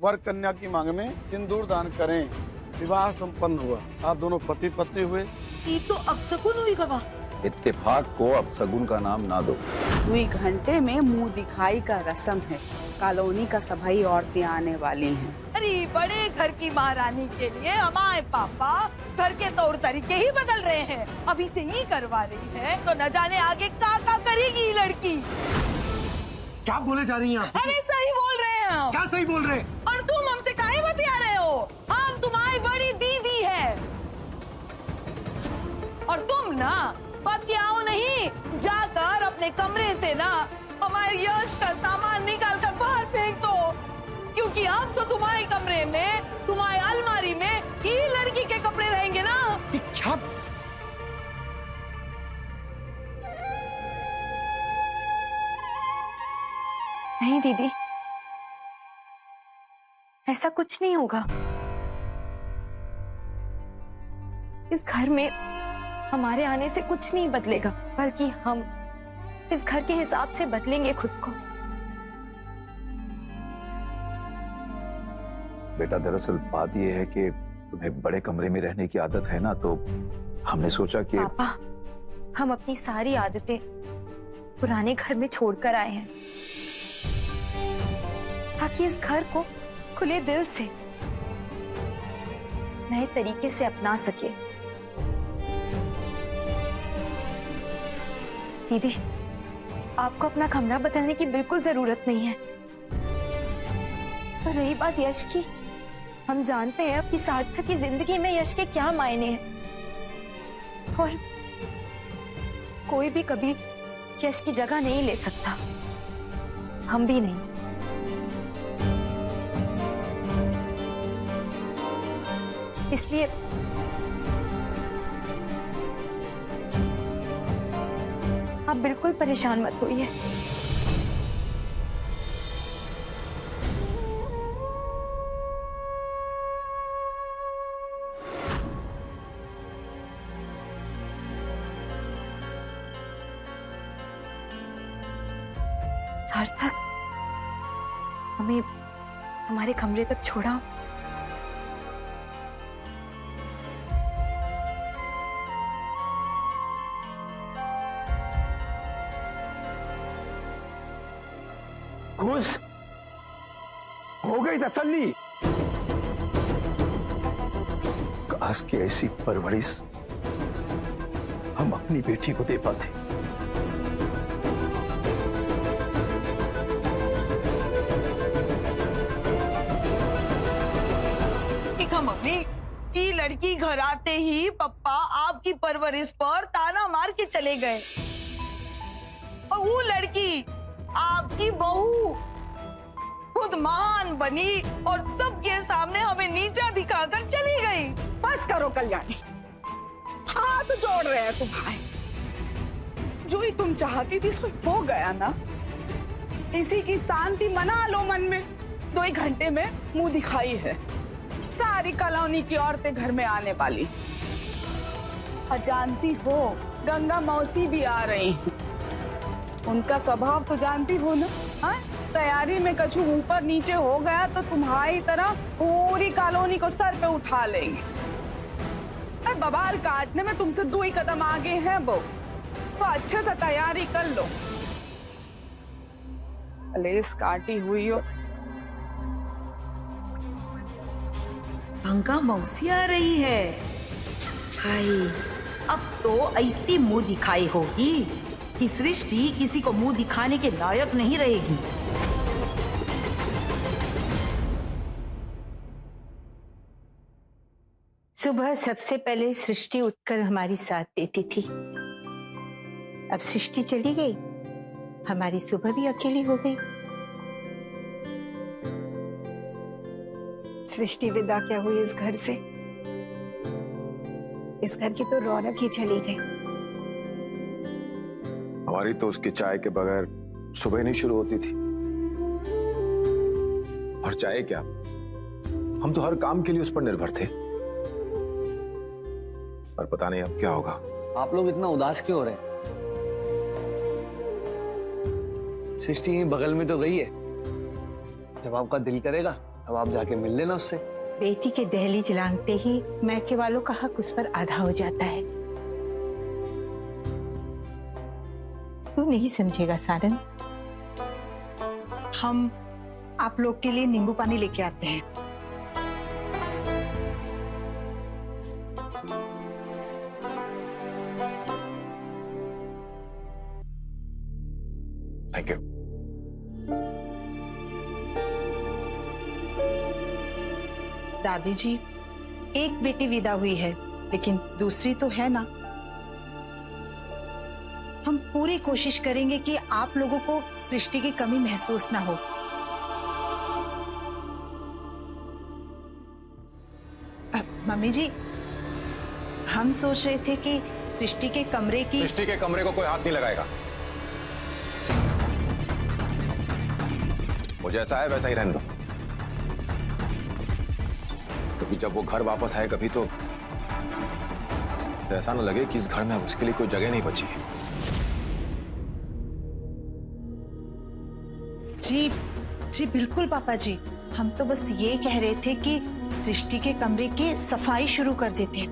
वर कन्या की मांग में सिंदूर दान करें। विवाह संपन्न हुआ, आप दोनों पति पत्नी हुए। ये तो अपशगुन हुई गवा। इत्तेफाक को अपशगुन का नाम ना दो। 2 घंटे में मुंह दिखाई का रस्म है। कॉलोनी का सभी औरतें आने वाली हैं। अरे बड़े घर की महारानी के लिए हमारे पापा घर के तौर तरीके ही बदल रहे हैं। अभी से ही करवा रही है तो न जाने आगे का करेगी लड़की। क्या बोले जा रही हैं आप? अरे सही बोल रहे हैं हम। क्या सही बोल रहे हैं? और तुम हमसे काहे बतिया रहे हो? हम तुम्हारी बड़ी दीदी है। और तुम ना बतियाओ नहीं, जाकर अपने कमरे से ना हमारे यश का सामान निकाल कर बाहर फेंक दो, क्योंकि अब तो तुम्हारे कमरे में, तुम्हारी अलमारी में ही लड़की के कपड़े रहेंगे ना। क्या? नहीं दीदी, ऐसा कुछ नहीं होगा। इस घर में हमारे आने से कुछ नहीं बदलेगा, बल्कि हम इस घर के हिसाब से बदलेंगे खुद को। बेटा, दरअसल बात यह है कि तुम्हें बड़े कमरे में रहने की आदत है ना, तो हमने सोचा कि पापा, हम अपनी सारी आदतें पुराने घर में छोड़कर आए हैं, ताकि इस घर को खुले दिल से नए तरीके से अपना सके। दीदी, आपको अपना कमरा बदलने की बिल्कुल जरूरत नहीं है। और रही बात यश की, हम जानते हैं कि सार्थक की जिंदगी में यश के क्या मायने हैं, और कोई भी कभी यश की जगह नहीं ले सकता, हम भी नहीं। इसलिए आप बिल्कुल परेशान मत होइए। सार्थक, हमें हमारे कमरे तक छोड़ा। खुश हो गई तसल्ली? काश की ऐसी परवरिश हम अपनी बेटी को दे पाते। देखा मम्मी, कि लड़की घर आते ही पप्पा आपकी परवरिश पर ताना मार के चले गए, और वो लड़की आपकी बहू खुद महान बनी और सबके सामने हमें नीचा दिखाकर चली गई। बस करो कल्याणी, हाथ जोड़ रहे हैं तुम्हारे। जो ही तुम चाहती थी सो हो गया ना। इसी की शांति मना लो मन में। 2 घंटे में मुंह दिखाई है। सारी कॉलोनी की औरतें घर में आने वाली। और जानती हो, गंगा मौसी भी आ रही हैं। उनका स्वभाव तो जानती हो ना। हाँ, तैयारी में कछु ऊपर नीचे हो गया तो तुम्हारी तरह पूरी कॉलोनी को सर पे उठा लेंगे। अरे बवाल काटने में तुमसे 2 ही कदम आगे हैं वो, तो अच्छे से तैयारी कर लो। लेस काटी हुई हो। गंगा मौसी आ रही है। भाई, अब तो ऐसी मुंह दिखाई होगी कि सृष्टि किसी को मुंह दिखाने के लायक नहीं रहेगी। सुबह सबसे पहले सृष्टि उठकर हमारी साथ देती थी। अब सृष्टि चली गई, हमारी सुबह भी अकेली हो गई। सृष्टि विदा क्या हुई इस घर से। इस घर की तो रौनक ही चली गई। हमारी तो उसकी चाय के बगैर सुबह नहीं शुरू होती थी। और चाय क्या, हम तो हर काम के लिए उस पर निर्भर थे। पर पता नहीं अब क्या होगा। आप लोग इतना उदास क्यों हो रहे हैं? सृष्टि यहीं बगल में तो गई है। जब आपका दिल करेगा अब आप जाके मिल लेना उससे। बेटी के दहलीज लांघते ही मैके वालों का हक उस पर आधा हो जाता है। तू नहीं समझेगा सारन। हम आप लोग के लिए नींबू पानी लेके आते हैं। Thank you. दादी जी, एक बेटी विदा हुई है, लेकिन दूसरी तो है ना। हम पूरी कोशिश करेंगे कि आप लोगों को सृष्टि की कमी महसूस ना हो। मम्मी जी, हम सोच रहे थे कि सृष्टि के कमरे की। सृष्टि के कमरे को कोई हाथ नहीं लगाएगा। वो जैसा है वैसा ही रहने दो, क्योंकि जब वो घर वापस आए कभी तो ऐसा ना लगे कि इस घर में अब उसके लिए कोई जगह नहीं बची है। जी जी बिल्कुल पापा जी, हम तो बस ये कह रहे थे कि सृष्टि के कमरे की सफाई शुरू कर देते हैं।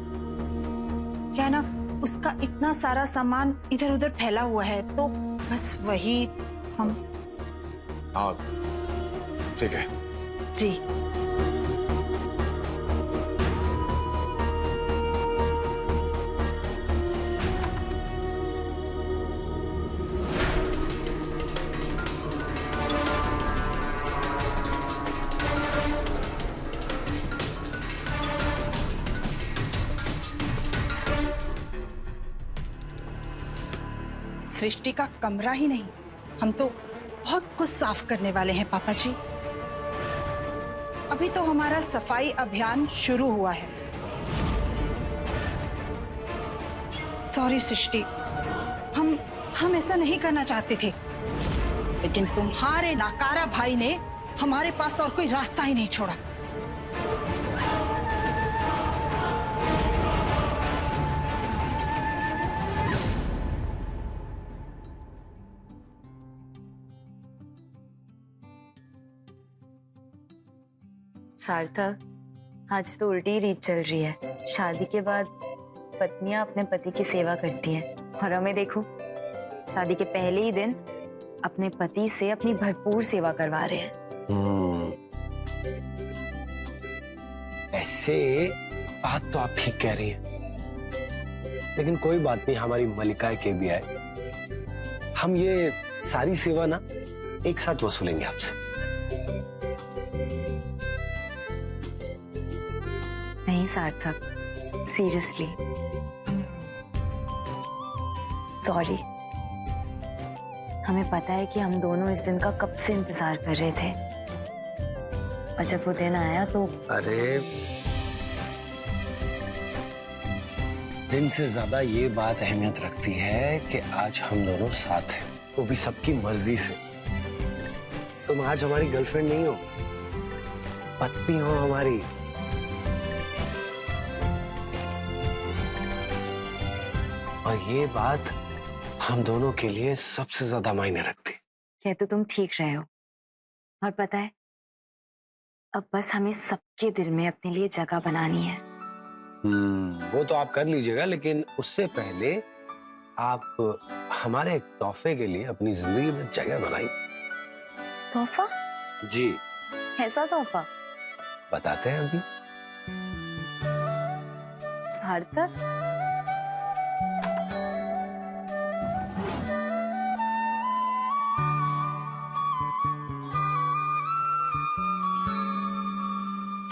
क्या ना, उसका इतना सारा सामान इधर उधर फैला हुआ है, तो बस वही हम। हाँ ठीक है जी। सृष्टि का कमरा ही नहीं, हम तो बहुत कुछ साफ करने वाले हैं पापा जी। अभी तो हमारा सफाई अभियान शुरू हुआ है। सॉरी सृष्टि, हम ऐसा नहीं करना चाहते थे, लेकिन तुम्हारे नाकारा भाई ने हमारे पास और कोई रास्ता ही नहीं छोड़ा। सार्थक, आज तो उल्टी रीत चल रही है। शादी के बाद पत्नियां अपने पति की सेवा करती हैं, और हमें देखो, शादी के पहले ही दिन अपने पति से अपनी भरपूर सेवा करवा रहे हैं। ऐसे बात तो आप ठीक कह रही हैं, लेकिन कोई बात नहीं, हमारी मलिका के भी आए, हम ये सारी सेवा ना एक साथ वसूलेंगे आपसे। नहीं सार्थक, सीरियसली सॉरी। हमें पता है कि हम दोनों इस दिन का कब से इंतजार कर रहे थे, और जब वो दिन आया तो। अरे दिन से ज्यादा ये बात अहमियत रखती है कि आज हम दोनों साथ हैं, वो भी सबकी मर्जी से। तुम आज हमारी गर्लफ्रेंड नहीं हो, पत्नी हो हमारी। और ये बात हम दोनों के लिए सबसे ज्यादा मायने रखती। कह तो तुम ठीक रहे हो, और पता है, अब बस हमें सबके दिल में अपने लिए जगह बनानी है। वो तो आप कर लीजिएगा, लेकिन उससे पहले आप हमारे एक तोहफे के लिए अपनी जिंदगी में जगह बनाई। तोहफा? जी। ऐसा तोहफा? बताते हैं अभी। सार्थक,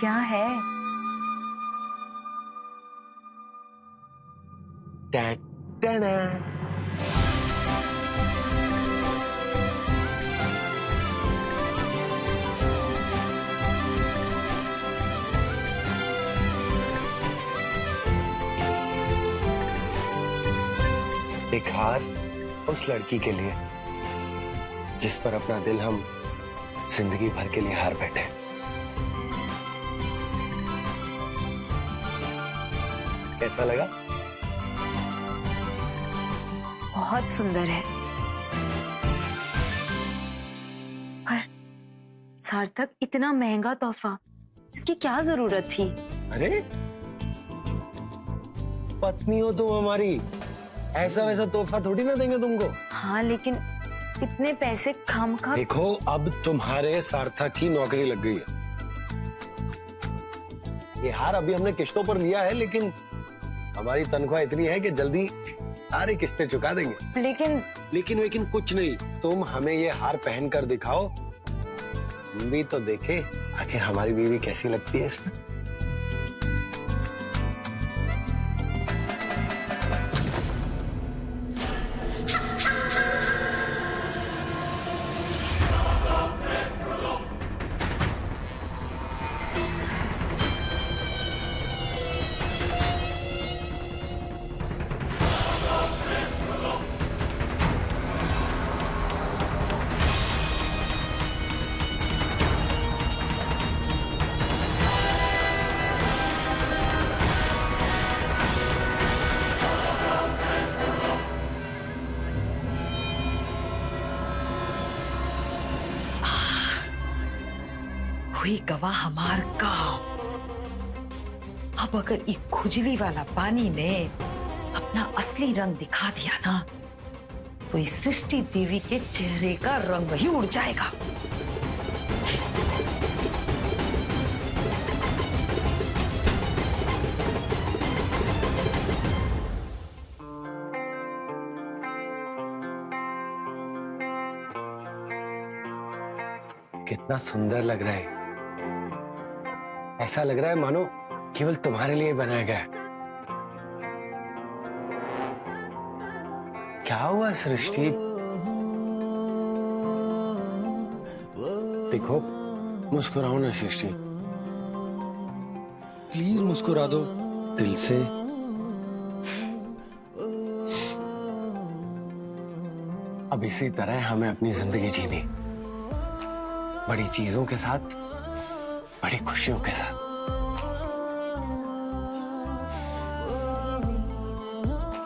क्या है? टा-टा-ना। एक हार उस लड़की के लिए जिस पर अपना दिल हम जिंदगी भर के लिए हार बैठे। कैसा लगा? बहुत सुंदर है, पर सार्थक, इतना महंगा तोहफा, इसकी क्या जरूरत थी? अरे पत्नी हो तुम हमारी, ऐसा वैसा तोहफा थोड़ी ना देंगे तुमको। हाँ लेकिन इतने पैसे खामखा। देखो अब तुम्हारे सार्थक की नौकरी लग गई है। ये हार अभी हमने किश्तों पर लिया है, लेकिन हमारी तनख्वाह इतनी है कि जल्दी सारी किस्तें चुका देंगे। लेकिन कुछ नहीं, तुम हमें ये हार पहन कर दिखाओ, हम भी तो देखे आखिर हमारी बीवी कैसी लगती है इसमें। हुई गवाह हमार का। अब अगर ये खुजली वाला पानी ने अपना असली रंग दिखा दिया ना, तो इस सृष्टि देवी के चेहरे का रंग ही उड़ जाएगा। कितना सुंदर लग रहा है, ऐसा लग रहा है मानो केवल तुम्हारे लिए बनाया गया है। क्या हुआ सृष्टि? देखो मुस्कुराओ ना सृष्टि, प्लीज मुस्कुरा दो दिल से। अब इसी तरह हमें अपनी जिंदगी जीनी, बड़ी चीजों के साथ, बड़ी खुशियों के साथ।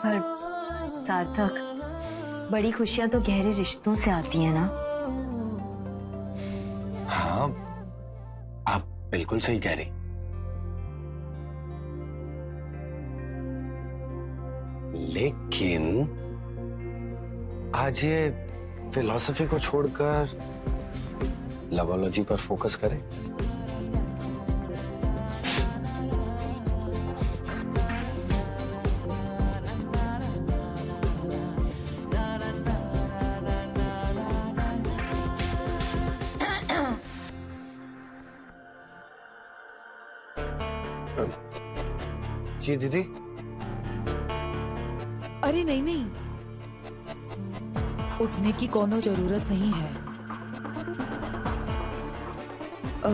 पर सार्थक, बड़ी खुशियां तो गहरे रिश्तों से आती है ना। हाँ आप बिल्कुल सही कह रही, लेकिन आज ये फिलॉसफी को छोड़कर लवोलॉजी पर फोकस करें। जी दीदी। अरे नहीं नहीं, उठने की कोनो जरूरत नहीं है।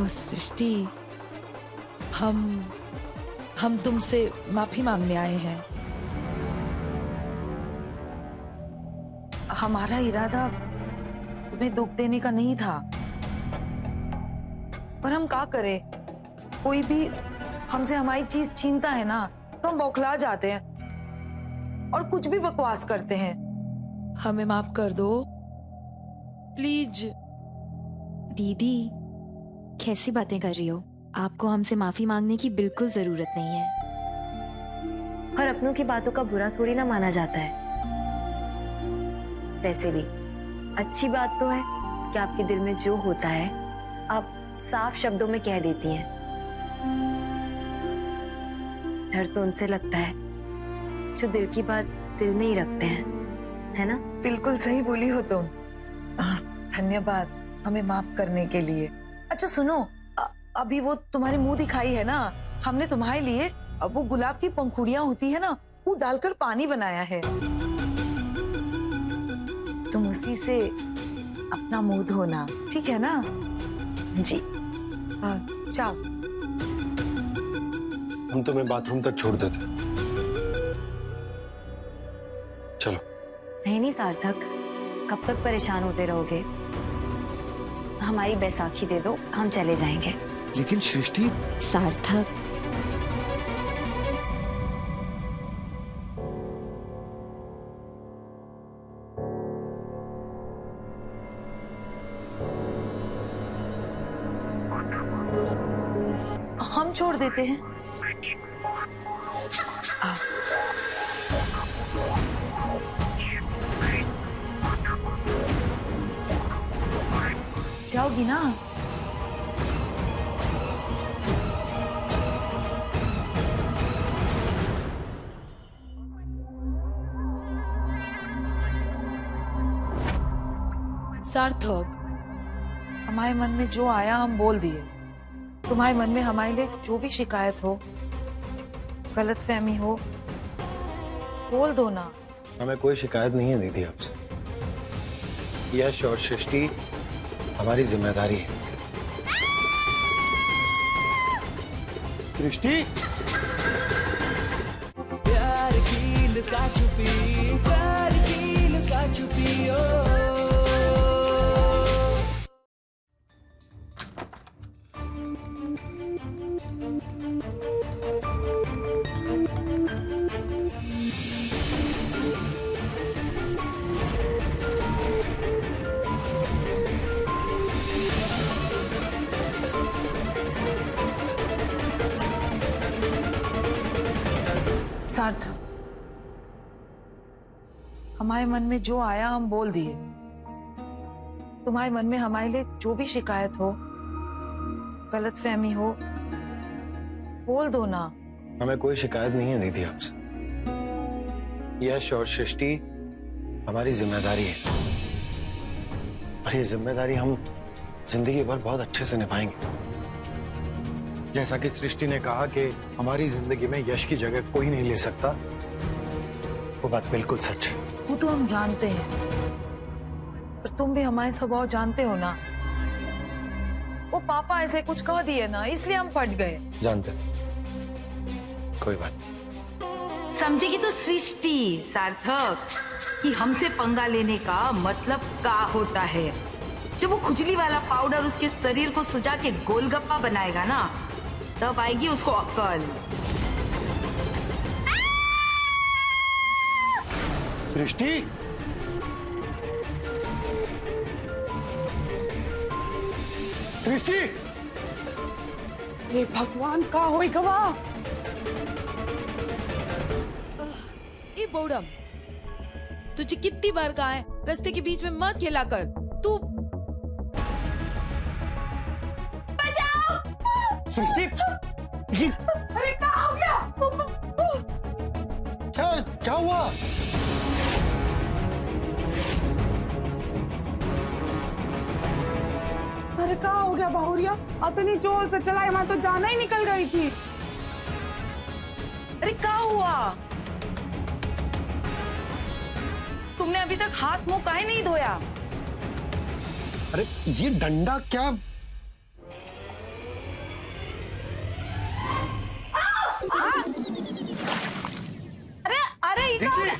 सृष्टि, हम तुमसे माफी मांगने आए हैं। हमारा इरादा तुम्हें दुख देने का नहीं था, पर हम क्या करें, कोई भी हमसे हमारी चीज छीनता है ना तो हम बौखला जाते हैं और कुछ भी बकवास करते हैं। हमें माफ कर दो प्लीज। दीदी कैसी बातें कर रही हो? आपको हमसे माफी मांगने की बिल्कुल जरूरत नहीं है, और अपनों की बातों का बुरा थोड़ी ना माना जाता है। वैसे भी अच्छी बात तो है कि आपके दिल में जो होता है आप साफ शब्दों में कह देती हैं। डर तो उनसे लगता है जो दिल की बात दिल में ही रखते हैं, है ना? बिल्कुल सही बोली हो तुम। धन्यवाद हमें माफ करने के लिए। अच्छा सुनो, अभी वो तुम्हारे मुंह दिखाई है ना, हमने तुम्हारे लिए वो गुलाब की पंखुड़ियां होती है ना, वो डालकर पानी बनाया है। तुम उसी से अपना मुंह धोना, ठीक है ना? जी। जाओ। हम तुम्हें बाथरूम तक छोड़ देते। चलो। नहीं सार्थक, कब तक परेशान होते रहोगे? हमारी बैसाखी दे दो, हम चले जाएंगे। लेकिन सृष्टि। सार्थक, काम छोड़ देते हैं। आओ। जाओगी ना? सार्थक, हमारे मन में जो आया हम बोल दिए। तुम्हारे मन में हमारे लिए जो भी शिकायत हो, गलतफहमी हो, बोल दो ना। हमें कोई शिकायत नहीं है दीदी आपसे। यश और सृष्टि हमारी जिम्मेदारी है। सृष्टि, प्यार की लुका छुपी, प्यार की लुका छुपी ओ। सार्थक, हमारे मन में जो आया हम बोल दिए। तुम्हारे मन में हमारे लिए जो भी शिकायत हो, गलतफहमी हो, बोल दो ना। हमें कोई शिकायत नहीं है दीदी आपसे। यश और सृष्टि हमारी जिम्मेदारी है, और ये जिम्मेदारी हम जिंदगी भर बहुत अच्छे से निभाएंगे। जैसा कि सृष्टि ने कहा कि हमारी जिंदगी में यश की जगह कोई नहीं ले सकता, वो बात बिल्कुल सच है। वो तो हम जानते हैं, पर तुम भी हमारे स्वभाव जानते हो ना। वो पापा ऐसे कुछ कह दिए ना, इसलिए हम फट गए। जानते, कोई बात नहीं। समझेगी तो सृष्टि सार्थक कि हमसे पंगा लेने का मतलब क्या होता है। जब वो खुजली वाला पाउडर उसके शरीर को सुजा के गोलगप्पा बनाएगा ना, तब आएगी उसको अक्ल। सृष्टि, सृष्टि, हे भगवान, का होई गवा? ये बौड़म, तुझे कितनी बार कहा है रास्ते के बीच में मत खेला कर। तू सृष्टि, अरे क्या हो गया? क्या हुआ? अरे क्या हो गया बहुरिया? इतनी जोर से चलाई, मैं तो जाना ही निकल गई थी। अरे क्या हुआ? तुमने अभी तक हाथ मुंह काहे नहीं धोया? अरे ये डंडा क्या? अरे अरे ये क्या हो गया?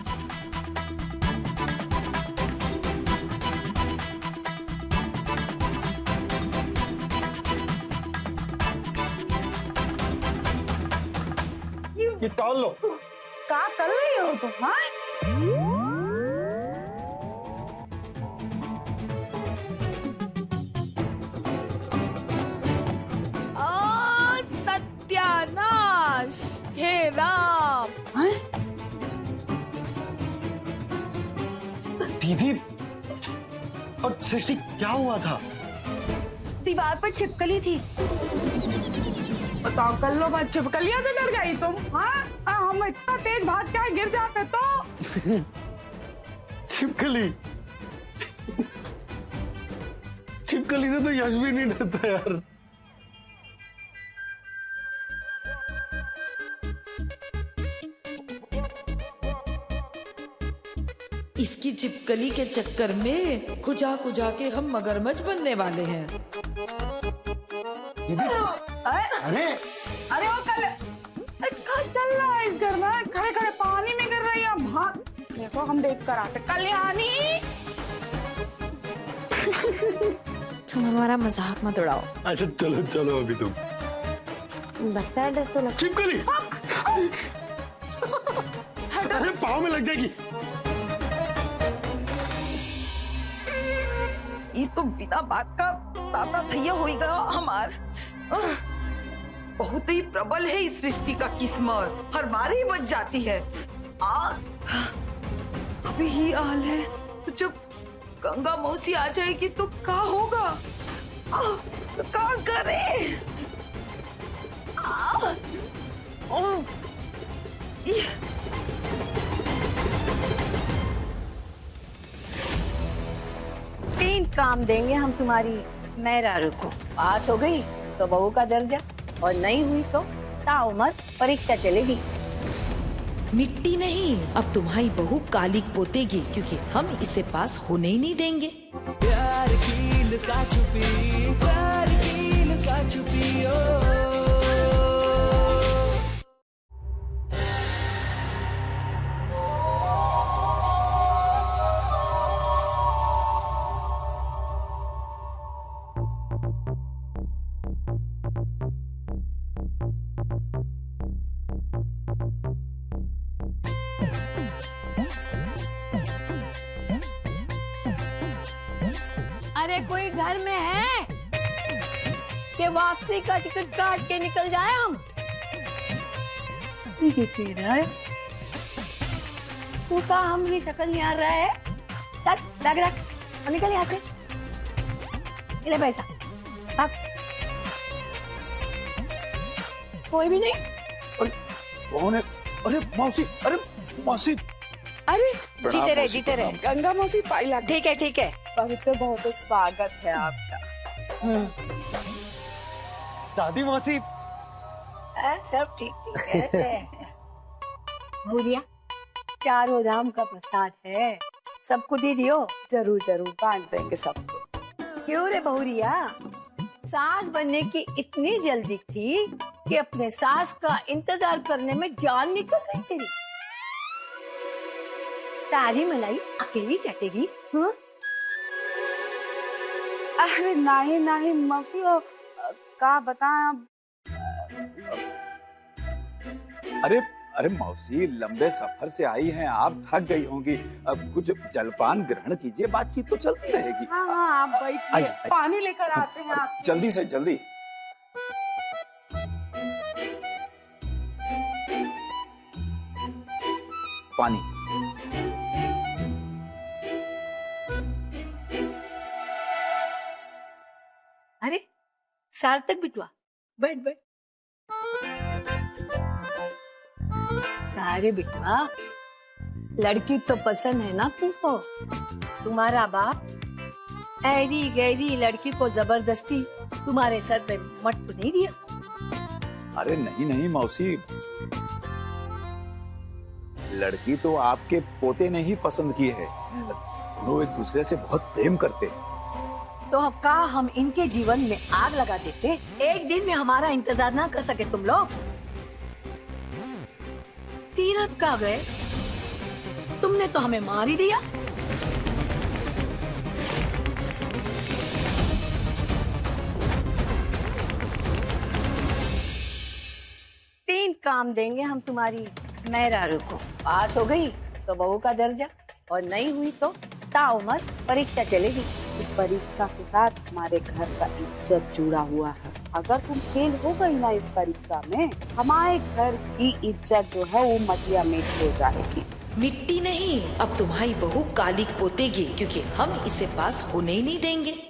ये तौल लो। क्या कर रही हो तुम? हाँ, सत्यानाश, हे राम। दीदी और सृष्टि, क्या हुआ था? दीवार पर छिपकली थी। बताओ, कल्लो बात छिपकलियां से डर गई तुम? हाँ, हम इतना तेज भाग के गिर जाते तो। छिपकली, छिपकली से तो यश भी नहीं डरता यार। इसकी चिपकली के चक्कर में खुजा खुजा के हम मगरमच्छ बनने वाले हैं। अरे अरे वो क्या चल रहा है इस घर में? खड़े खड़े पानी में गिर रही है। भाग, देखो हम देख कर आते। कल्याणी, तुम हमारा मजाक मत उड़ाओ। अच्छा चलो चलो, अभी तुम लगता है डर तो लगता। छिपकली, अरे पाँव में लग जाएगी। ये तो बिना बात का ताता थैया होएगा हमार। बहुत ही प्रबल है इस सृष्टि का किस्मत, हर बार ही बच जाती है। अभी ही हाल है, तो जब गंगा मौसी आ जाएगी तो क्या होगा? क्या करे? तीन काम देंगे हम तुम्हारी मेहरारू को। पास हो गई तो बहू का दर्जा, और नहीं हुई तो ताउमर परीक्षा चलेगी। मिट्टी नहीं, अब तुम्हारी बहू कालिक पोतेगी, क्योंकि हम इसे पास होने ही नहीं देंगे। प्यार की लुका छुपी, प्यार की लुका छुपी ओ। अरे कोई घर में है कि वापसी का टिकट काट के निकल जाए हम? तू का हमारी शक्ल नहीं आ रहा है? लग रहा और निकल यहाँ से। इधर पैसा भाग। कोई भी नहीं। कौन है? अरे मौसी, अरे मौसी। अरे जीते रहे, जीते रहे। गंगा मौसी पाइला। ठीक है, ठीक है। बहुत बहुत स्वागत है आपका। दादी मौसी। सब ठीक ठीक है। भूरिया, चारों धाम का प्रसाद है, सबको दे दियो। जरूर जरूर बांट देंगे सबको। क्यों रे बहुरिया, सास बनने की इतनी जल्दी थी कि अपने सास का इंतजार करने में जान निकल गई तेरी। सारी मलाई अकेली चटेगी? हाँ? अरे नहीं नहीं मौसी, का बताएं अब। अरे अरे मौसी, लंबे सफर से आई हैं आप, थक गई होंगी। अब कुछ जलपान ग्रहण कीजिए, बातचीत तो चलती रहेगी। हाँ हाँ, आप बैठिए, पानी लेकर आते हैं आप। जल्दी से जल्दी। पानी। अरे सार्थक बिटवा, बैठ बैठ। अरे बिटवा, लड़की तो पसंद है ना तुमको? तुम्हारा बाप ऐरी गैरी लड़की को जबरदस्ती तुम्हारे सर पे मट तो नहीं दिया? अरे नहीं नहीं मौसी, लड़की तो आपके पोते ने ही पसंद की है। दोनों एक दूसरे से बहुत प्रेम करते हैं। तो अब का हम इनके जीवन में आग लगा देते? एक दिन में हमारा इंतजार ना कर सके तुम लोग? तीरथ का गए, तुमने तो हमें मार ही दिया। तीन काम देंगे हम तुम्हारी मेहरारू को। पास हो गई तो बहू का दर्जा, और नहीं हुई तो ताउमर परीक्षा चलेगी। इस परीक्षा के साथ हमारे घर का इज्जत जुड़ा हुआ है। अगर तुम फेल हो गई ना इस परीक्षा में, हमारे घर की इज्जत जो है वो मटिया मेट हो जाएगी। मिट्टी नहीं, अब तुम्हारी बहू कालिक पोतेगी, क्योंकि हम इसे पास होने ही नहीं देंगे।